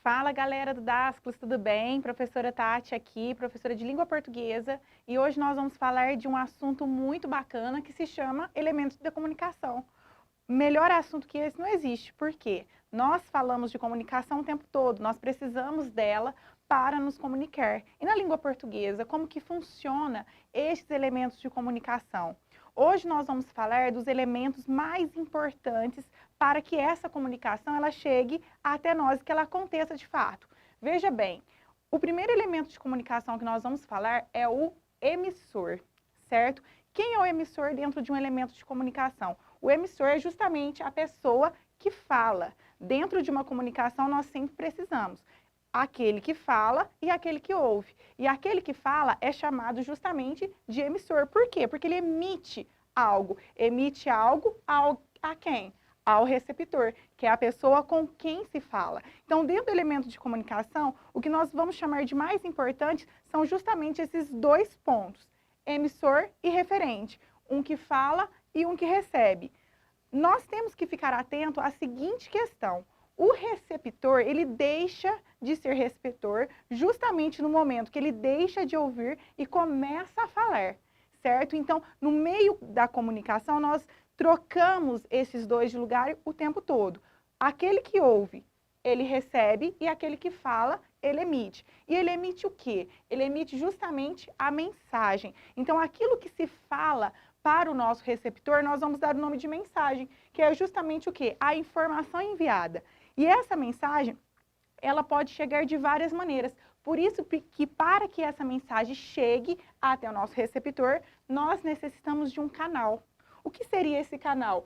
Fala, galera do Dasclos, tudo bem? Professora Tati aqui, professora de língua portuguesa, e hoje nós vamos falar de um assunto muito bacana que se chama elementos da comunicação. Melhor assunto que esse não existe, porque nós falamos de comunicação o tempo todo, nós precisamos dela para nos comunicar. E na língua portuguesa, como que funciona estes elementos de comunicação? Hoje nós vamos falar dos elementos mais importantes para que essa comunicação ela chegue até nós e que ela aconteça de fato. Veja bem, o primeiro elemento de comunicação que nós vamos falar é o emissor, certo? Quem é o emissor dentro de um elemento de comunicação? O emissor é justamente a pessoa que fala. Dentro de uma comunicação, nós sempre precisamos aquele que fala e aquele que ouve. E aquele que fala é chamado justamente de emissor. Por quê? Porque ele emite algo. Emite algo a quem? Ao receptor, que é a pessoa com quem se fala. Então, dentro do elemento de comunicação, o que nós vamos chamar de mais importante são justamente esses dois pontos, emissor e referente, um que fala e um que recebe. Nós temos que ficar atento à seguinte questão: o receptor, ele deixa de ser receptor justamente no momento que ele deixa de ouvir e começa a falar, certo? Então, no meio da comunicação, nós trocamos esses dois de lugar o tempo todo. Aquele que ouve, ele recebe, e aquele que fala, ele emite. E ele emite o quê? Ele emite justamente a mensagem. Então, aquilo que se fala para o nosso receptor, nós vamos dar o nome de mensagem, que é justamente o quê? A informação enviada. E essa mensagem, ela pode chegar de várias maneiras. Por isso que para que essa mensagem chegue até o nosso receptor, nós necessitamos de um canal. O que seria esse canal?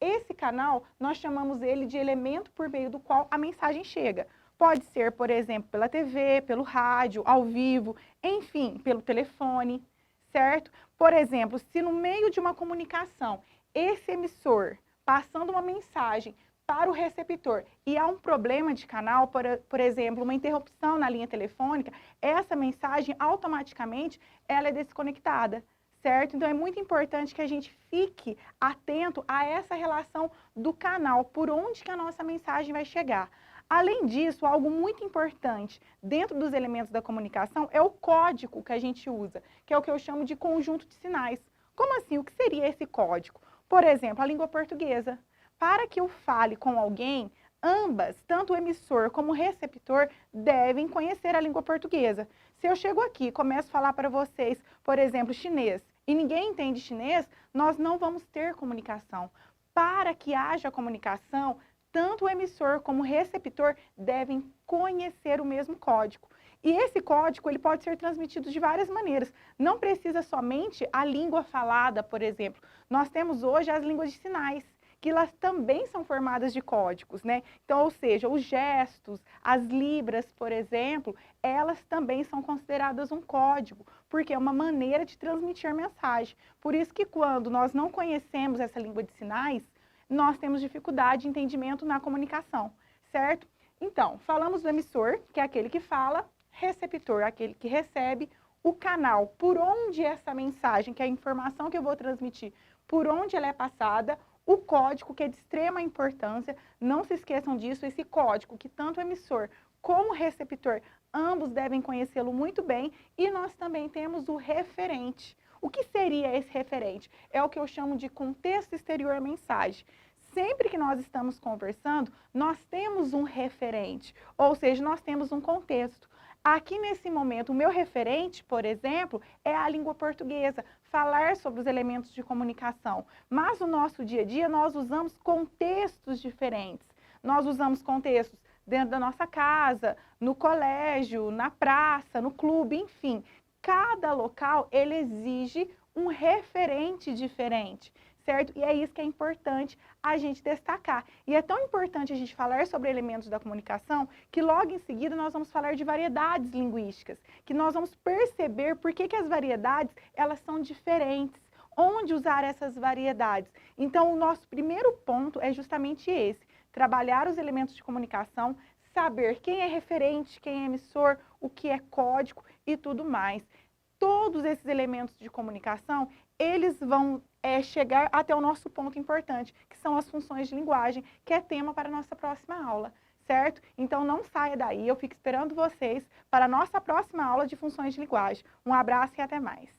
Esse canal, nós chamamos ele de elemento por meio do qual a mensagem chega. Pode ser, por exemplo, pela TV, pelo rádio, ao vivo, enfim, pelo telefone, certo? Por exemplo, se no meio de uma comunicação, esse emissor passando uma mensagem para o receptor e há um problema de canal, por exemplo, uma interrupção na linha telefônica, essa mensagem automaticamente ela é desconectada, certo? Então é muito importante que a gente fique atento a essa relação do canal, por onde que a nossa mensagem vai chegar. Além disso, algo muito importante dentro dos elementos da comunicação é o código que a gente usa, que é o que eu chamo de conjunto de sinais. Como assim? O que seria esse código? Por exemplo, a língua portuguesa. Para que eu fale com alguém, ambas, tanto o emissor como o receptor, devem conhecer a língua portuguesa. Se eu chego aqui e começo a falar para vocês, por exemplo, chinês, e ninguém entende chinês, nós não vamos ter comunicação. Para que haja comunicação, tanto o emissor como o receptor devem conhecer o mesmo código. E esse código ele pode ser transmitido de várias maneiras. Não precisa somente a língua falada, por exemplo. Nós temos hoje as línguas de sinais, que elas também são formadas de códigos, né? Então, ou seja, os gestos, as libras, por exemplo, elas também são consideradas um código, porque é uma maneira de transmitir mensagem. Por isso que quando nós não conhecemos essa língua de sinais, nós temos dificuldade de entendimento na comunicação, certo? Então, falamos do emissor, que é aquele que fala, receptor, aquele que recebe, o canal, por onde essa mensagem, que é a informação que eu vou transmitir, por onde ela é passada, o código, que é de extrema importância, não se esqueçam disso, esse código que tanto o emissor como o receptor, ambos devem conhecê-lo muito bem, e nós também temos o referente. O que seria esse referente? É o que eu chamo de contexto exterior à mensagem. Sempre que nós estamos conversando, nós temos um referente, ou seja, nós temos um contexto. Aqui nesse momento, o meu referente, por exemplo, é a língua portuguesa, falar sobre os elementos de comunicação. Mas no nosso dia a dia, nós usamos contextos diferentes. Nós usamos contextos dentro da nossa casa, no colégio, na praça, no clube, enfim. Cada local, ele exige um referente diferente, certo? E é isso que é importante a gente destacar. E é tão importante a gente falar sobre elementos da comunicação que logo em seguida nós vamos falar de variedades linguísticas, que nós vamos perceber por que as variedades elas são diferentes, onde usar essas variedades. Então, o nosso primeiro ponto é justamente esse, trabalhar os elementos de comunicação, saber quem é referente, quem é emissor, o que é código e tudo mais. Todos esses elementos de comunicação, eles vão chegar até o nosso ponto importante, que são as funções de linguagem, que é tema para a nossa próxima aula, certo? Então não saia daí, eu fico esperando vocês para a nossa próxima aula de funções de linguagem. Um abraço e até mais.